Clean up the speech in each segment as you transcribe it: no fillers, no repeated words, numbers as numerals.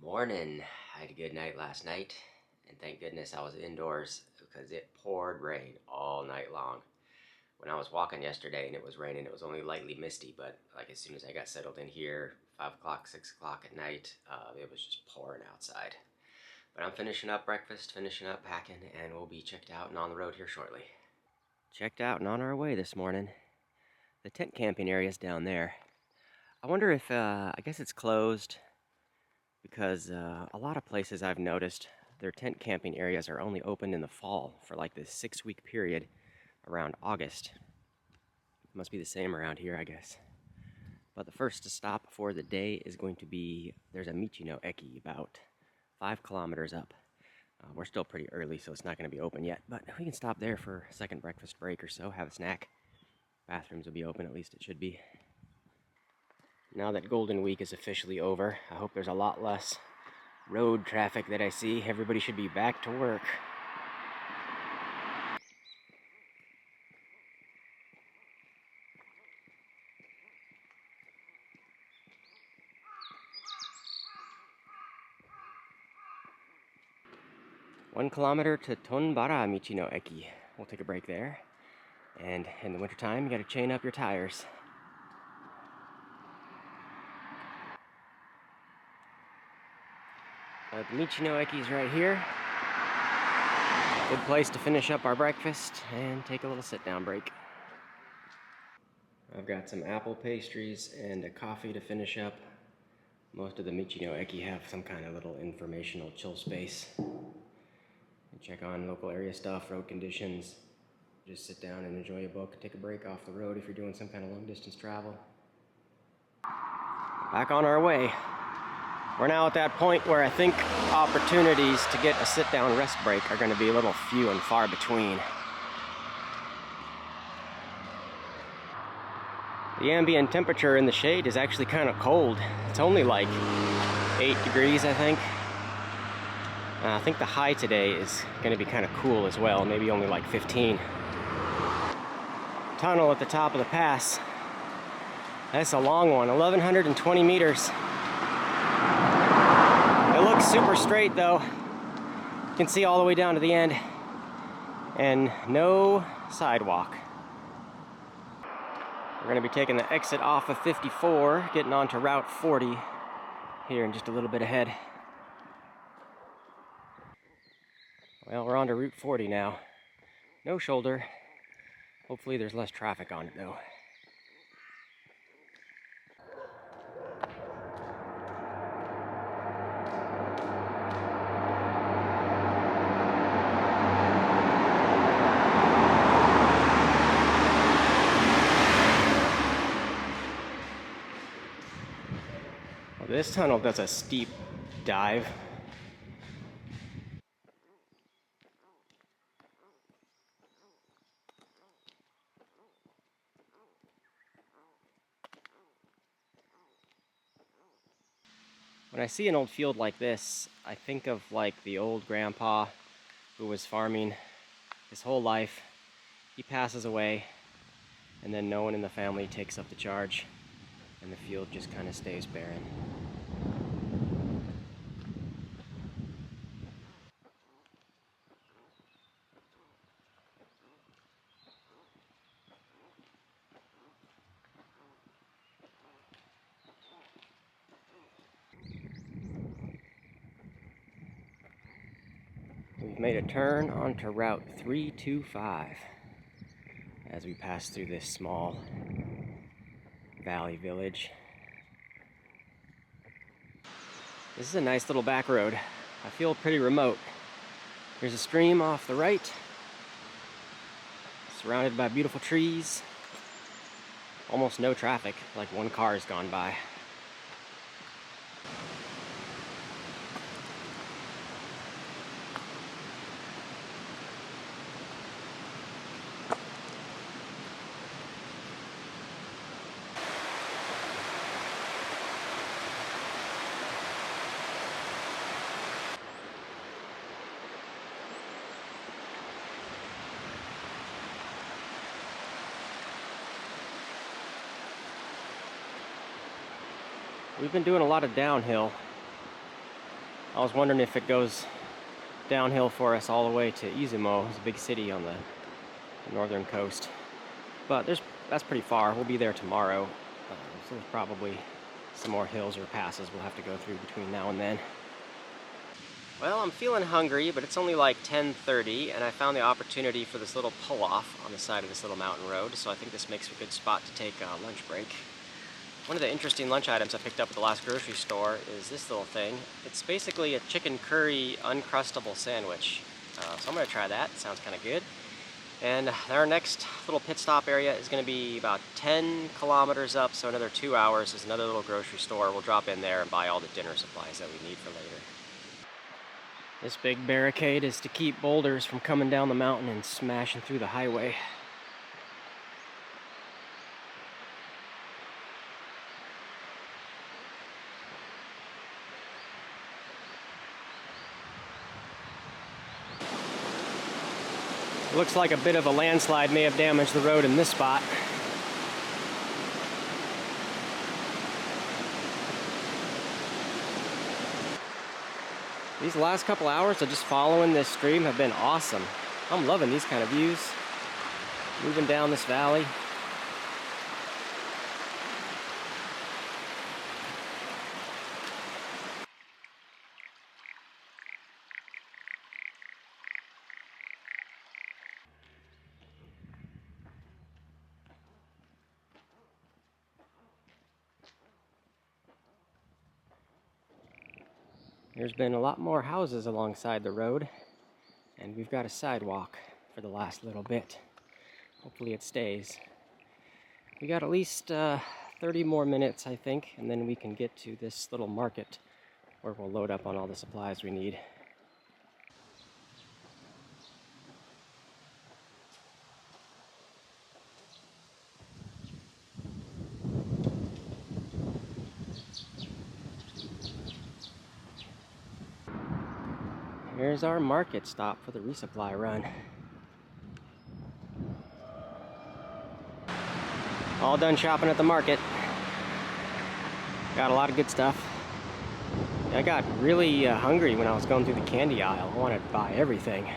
Morning. I had a good night last night, and thank goodness I was indoors because it poured rain all night long. When I was walking yesterday and it was raining, it was only lightly misty, but like as soon as I got settled in here, 5 o'clock, 6 o'clock at night, it was just pouring outside. But I'm finishing up breakfast, finishing up packing, and we'll be checked out and on the road here shortly. Checked out and on our way this morning. The tent camping area's down there. I wonder if, I guess it's closed because a lot of places I've noticed their tent camping areas are only open in the fall for like this 6-week period around August. Must be the same around here, I guess. But the first stop for the day is going to be, there's a Michino Eki about 5 kilometers up. We're still pretty early, so it's not going to be open yet, but we can stop there for a second breakfast break or so, have a snack. Bathrooms will be open, at least it should be. Now that Golden Week is officially over, I hope there's a lot less road traffic that I see. Everybody should be back to work. One kilometer to Tonbara Michino Eki. We'll take a break there. And in the wintertime, you gotta chain up your tires. The Michino Eki's right here. Good place to finish up our breakfast and take a little sit-down break. I've got some apple pastries and a coffee to finish up. Most of the Michino Eki have some kind of little informational chill space. Check on local area stuff, road conditions. Just sit down and enjoy a book, take a break off the road if you're doing some kind of long distance travel. Back on our way. We're now at that point where I think opportunities to get a sit-down rest break are going to be a little few and far between. The ambient temperature in the shade is actually kind of cold. It's only like 8 degrees, I think. I think the high today is going to be kind of cool as well, maybe only like 15. Tunnel at the top of the pass. That's a long one, 1,120 meters. It looks super straight though. You can see all the way down to the end. And no sidewalk. We're going to be taking the exit off of 54, getting onto Route 40 here in just a little bit ahead. Well, we're on to Route 40 now. No shoulder. Hopefully there's less traffic on it though. Well, this tunnel does a steep dive. When I see an old field like this, I think of like the old grandpa who was farming his whole life. He passes away, and then no one in the family takes up the charge, and the field just kind of stays barren. We've made a turn onto Route 325 as we pass through this small valley village. This is a nice little back road. I feel pretty remote. There's a stream off the right, surrounded by beautiful trees. Almost no traffic, like one car has gone by. We've been doing a lot of downhill I was wondering if it goes downhill for us all the way to Izumo. It's a big city on the northern coast. But that's pretty far. We'll be there tomorrow. So there's probably some more hills or passes we'll have to go through between now and then. Well, I'm feeling hungry, but it's only like 10:30, and I found the opportunity for this little pull-off on the side of this little mountain road, so I think this makes a good spot to take a lunch break. One of the interesting lunch items I picked up at the last grocery store is this little thing. It's basically a chicken curry uncrustable sandwich. So I'm going to try that. It sounds kind of good. And our next little pit stop area is going to be about 10 kilometers up, so another 2 hours. There's another little grocery store. We'll drop in there and buy all the dinner supplies that we need for later. This big barricade is to keep boulders from coming down the mountain and smashing through the highway. It looks like a bit of a landslide may have damaged the road in this spot. These last couple hours of just following this stream have been awesome. I'm loving these kind of views. Moving down this valley. There's been a lot more houses alongside the road, and we've got a sidewalk for the last little bit. Hopefully it stays. We got at least 30 more minutes, I think, and then we can get to this little market where we'll load up on all the supplies we need. Here's our market stop for the resupply run. All done shopping at the market. Got a lot of good stuff. I got really hungry when I was going through the candy aisle. I wanted to buy everything.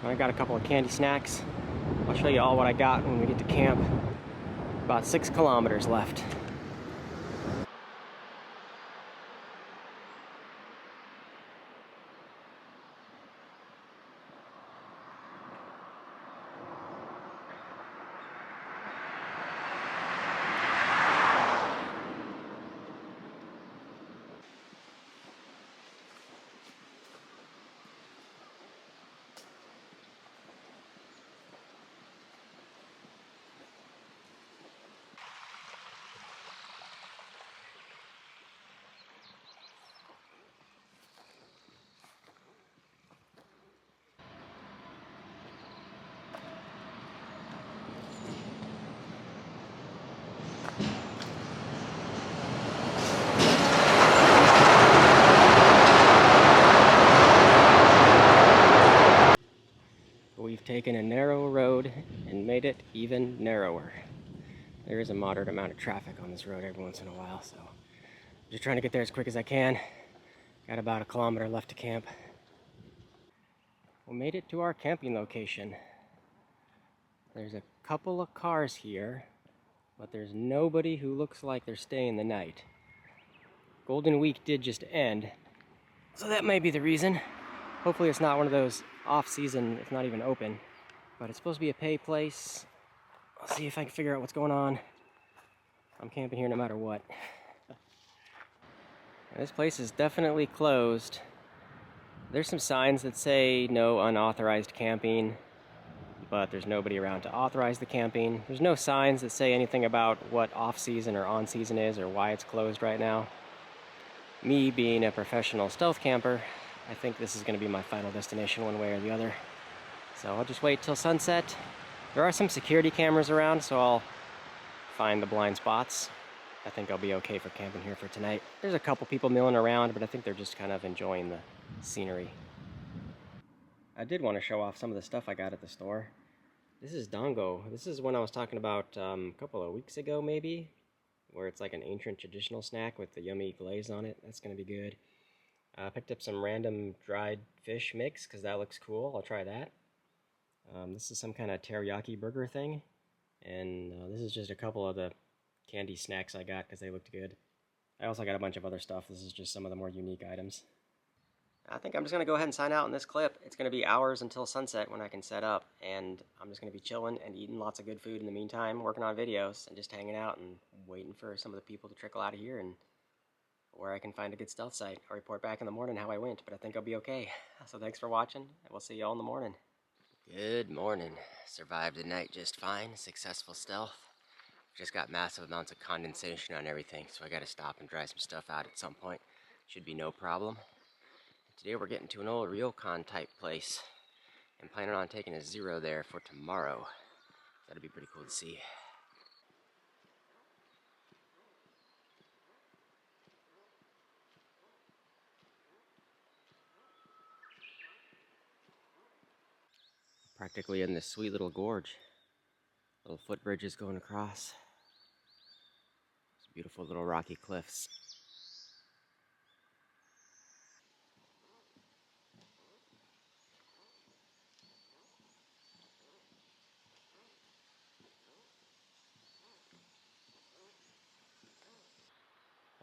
I got a couple of candy snacks. I'll show you all what I got when we get to camp. About 6 kilometers left. We've taken a narrow road and made it even narrower. There is a moderate amount of traffic on this road every once in a while, so I'm just trying to get there as quick as I can. Got about 1 kilometer left to camp. We made it to our camping location. There's a couple of cars here, but there's nobody who looks like they're staying the night. Golden Week did just end, so that may be the reason. Hopefully it's not one of those off-season, it's not even open, but it's supposed to be a pay place. I'll see if I can figure out what's going on. I'm camping here no matter what. This place is definitely closed. There's some signs that say no unauthorized camping, but there's nobody around to authorize the camping. There's no signs that say anything about what off-season or on-season is or why it's closed right now. Me being a professional stealth camper, I think this is going to be my final destination one way or the other. So I'll just wait till sunset. There are some security cameras around, so I'll find the blind spots. I think I'll be okay for camping here for tonight. There's a couple people milling around, but I think they're just kind of enjoying the scenery. I did want to show off some of the stuff I got at the store. This is dango. This is one I was talking about a couple of weeks ago, maybe, where it's like an ancient traditional snack with the yummy glaze on it. That's going to be good. I picked up some random dried fish mix because that looks cool. I'll try that. This is some kind of teriyaki burger thing. And this is just a couple of the candy snacks I got because they looked good. I also got a bunch of other stuff. This is just some of the more unique items. I think I'm just going to go ahead and sign out in this clip. It's going to be hours until sunset when I can set up, and I'm just going to be chilling and eating lots of good food in the meantime, working on videos, and just hanging out and waiting for some of the people to trickle out of here and where I can find a good stealth site. I'll report back in the morning how I went, but I think I'll be okay. So thanks for watching, and we'll see you all in the morning. Good morning. Survived the night just fine. Successful stealth. Just got massive amounts of condensation on everything, so I gotta stop and dry some stuff out at some point. Should be no problem. Today we're getting to an old ryokan type place. I'm planning on taking a zero there for tomorrow. That'll be pretty cool to see. Practically in this sweet little gorge. Little footbridges going across. Some beautiful little rocky cliffs.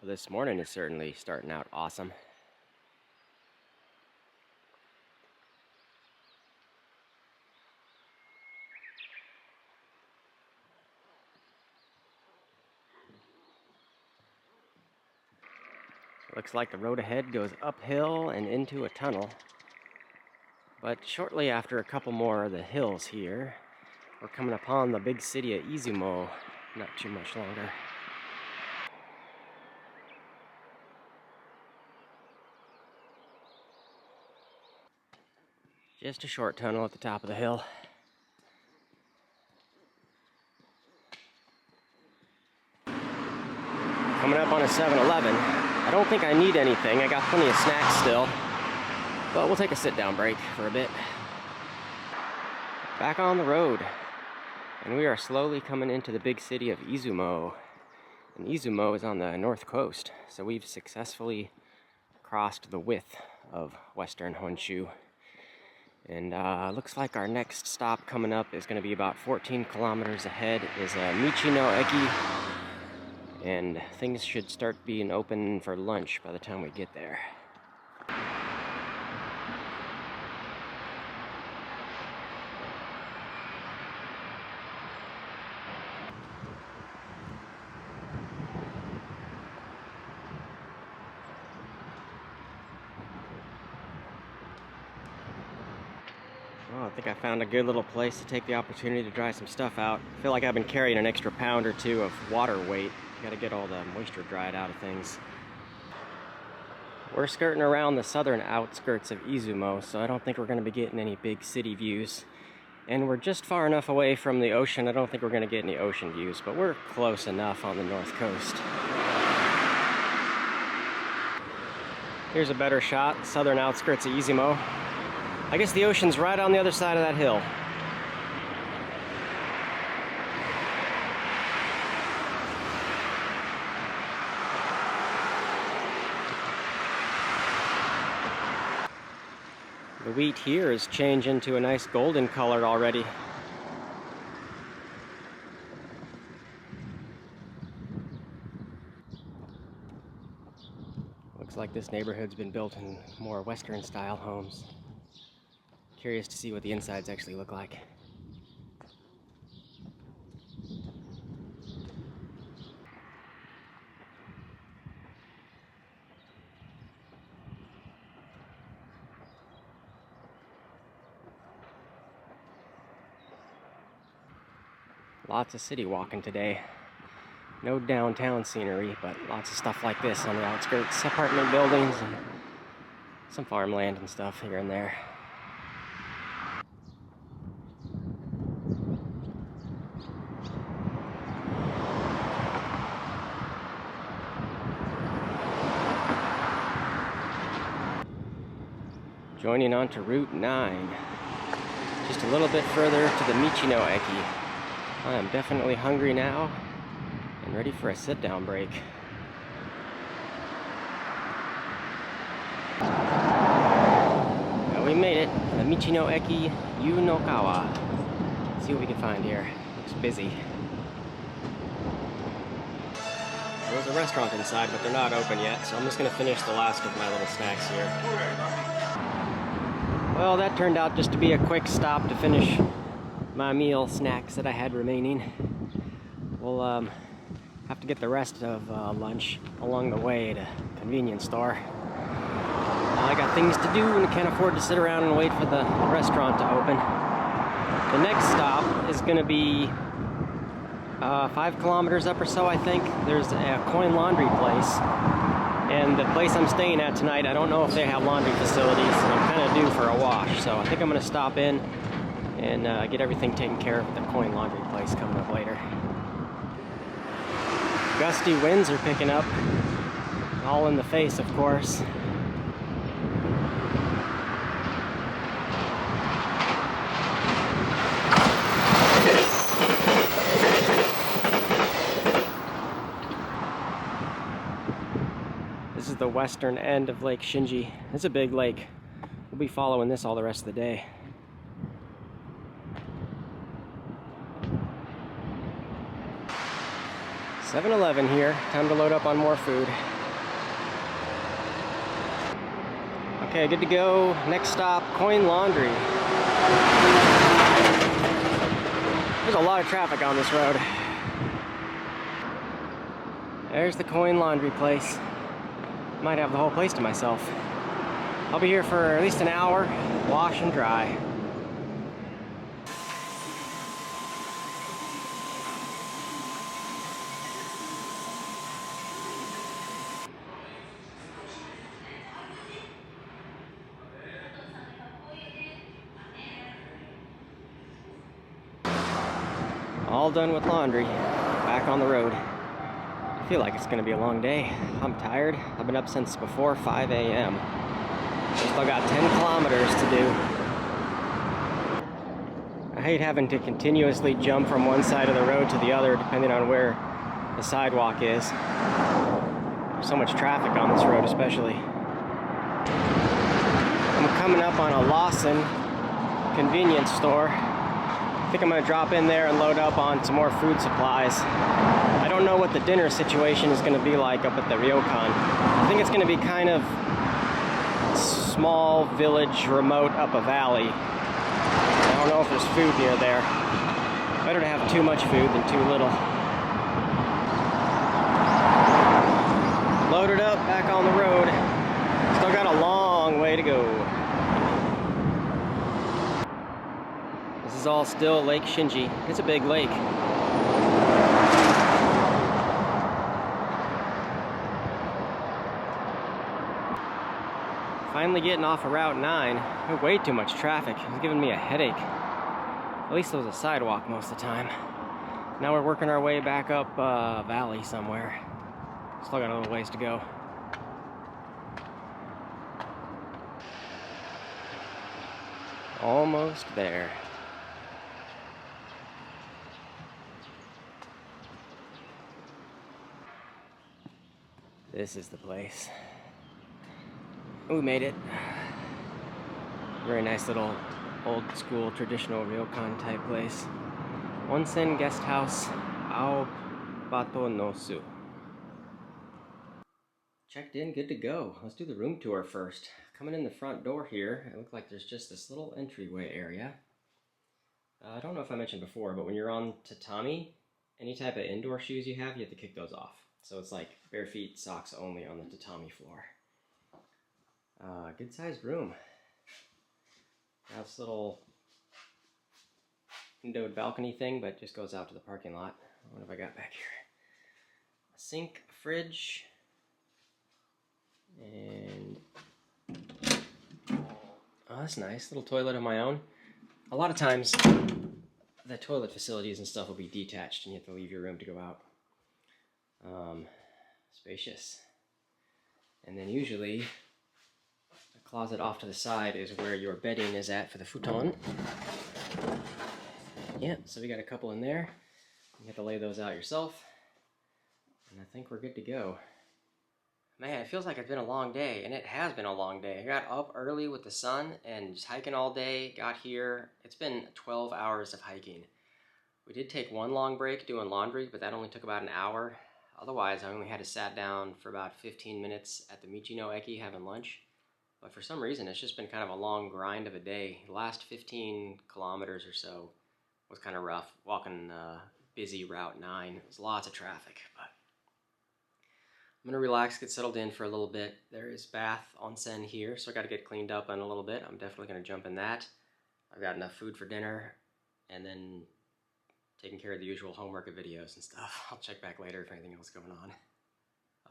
Well, this morning is certainly starting out awesome. Looks like the road ahead goes uphill and into a tunnel. But shortly after a couple more of the hills here, we're coming upon the big city of Izumo, not too much longer. Just a short tunnel at the top of the hill. Coming up on a 7-Eleven. I don't think I need anything. I got plenty of snacks still. But we'll take a sit-down break for a bit. Back on the road. And we are slowly coming into the big city of Izumo. And Izumo is on the north coast. So we've successfully crossed the width of western Honshu. And looks like our next stop coming up is going to be about 14 kilometers ahead is Michino Eki. And things should start being open for lunch by the time we get there. Well, I think I found a good little place to take the opportunity to dry some stuff out. I feel like I've been carrying an extra pound or two of water weight. Gotta get all the moisture dried out of things. We're skirting around the southern outskirts of Izumo, so I don't think we're gonna be getting any big city views. And we're just far enough away from the ocean, I don't think we're gonna get any ocean views, but we're close enough on the north coast. Here's a better shot, southern outskirts of Izumo. I guess the ocean's right on the other side of that hill. The wheat here is changing to a nice golden color already. Looks like this neighborhood's been built in more Western style homes. Curious to see what the insides actually look like. Lots of city walking today. No downtown scenery, but lots of stuff like this on the outskirts. Apartment buildings and some farmland and stuff here and there. Joining onto Route 9. Just a little bit further to the Michino Eki. I am definitely hungry now and ready for a sit-down break. Michi no Eki Yunokawa. See what we can find here. Looks busy. There's a restaurant inside, but they're not open yet, so I'm just gonna finish the last of my little snacks here. Well, that turned out just to be a quick stop to finish my meal snacks that I had remaining. We'll have to get the rest of lunch along the way at a convenience store. I got things to do and can't afford to sit around and wait for the restaurant to open. The next stop is going to be 5 kilometers up or so, I think. There's a coin laundry place. And the place I'm staying at tonight, I don't know if they have laundry facilities, and I'm kind of due for a wash. So I think I'm going to stop in and get everything taken care of at the coin laundry place coming up later. Gusty winds are picking up. All in the face, of course. This is the western end of Lake Shinji. It's a big lake. We'll be following this all the rest of the day. $7-Eleven here. Time to load up on more food. Okay, good to go. Next stop, coin laundry. There's a lot of traffic on this road. There's the coin laundry place. Might have the whole place to myself. I'll be here for at least an hour, wash and dry. All done with laundry. Back on the road. I feel like it's going to be a long day. I'm tired. I've been up since before 5 a.m. Still got 10 kilometers to do. I hate having to continuously jump from one side of the road to the other depending on where the sidewalk is. There's so much traffic on this road especially. I'm coming up on a Lawson convenience store. I think I'm going to drop in there and load up on some more food supplies. I don't know what the dinner situation is going to be like up at the ryokan. I think it's going to be kind of small village, remote up a valley. I don't know if there's food near there. Better to have too much food than too little. Loaded up, back on the road. Still got a long way to go. This is all still Lake Shinji. It's a big lake. Finally getting off of Route 9. Way too much traffic. It's giving me a headache. At least there was a sidewalk most of the time. Now we're working our way back up valley somewhere. Still got a little ways to go. Almost there. This is the place. We made it. Very nice little old school traditional ryokan type place. Onsen guest house Aobato no Su. Checked in, good to go. Let's do the room tour first. Coming in the front door here, it looks like there's just this little entryway area. I don't know if I mentioned before, but when you're on tatami, any type of indoor shoes you have to kick those off. So it's like bare feet, socks only on the tatami floor. Good sized room. Got this little windowed balcony thing, but just goes out to the parking lot. What have I got back here? A sink, a fridge, and oh, that's nice. Little toilet of my own. A lot of times, the toilet facilities and stuff will be detached, and you have to leave your room to go out. Spacious. And then usually, a closet off to the side is where your bedding is at for the futon. Yeah, so we got a couple in there. You have to lay those out yourself. And I think we're good to go. Man, it feels like it's been a long day, and it has been a long day. I got up early with the sun and just hiking all day, got here. It's been 12 hours of hiking. We did take one long break doing laundry, but that only took about an hour. Otherwise, I only had to sat down for about 15 minutes at the Michino Eki having lunch. But for some reason, it's just been kind of a long grind of a day. The last 15 kilometers or so was kind of rough. Walking busy Route 9. It was lots of traffic, but I'm gonna relax, get settled in for a little bit. There is bath onsen here, so I got to get cleaned up in a little bit. I'm definitely gonna jump in that. I've got enough food for dinner, and then taking care of the usual homework and videos and stuff. I'll check back later if anything else going on.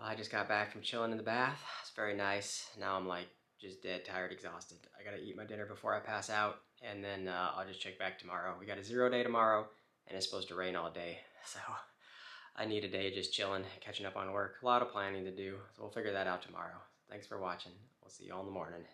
I just got back from chilling in the bath. It's very nice. Now I'm like just dead tired, exhausted. I gotta eat my dinner before I pass out, and then I'll just check back tomorrow. We got a 0 day tomorrow, and it's supposed to rain all day, so I need a day just chilling, catching up on work. A lot of planning to do, so we'll figure that out tomorrow. Thanks for watching. We'll see you all in the morning.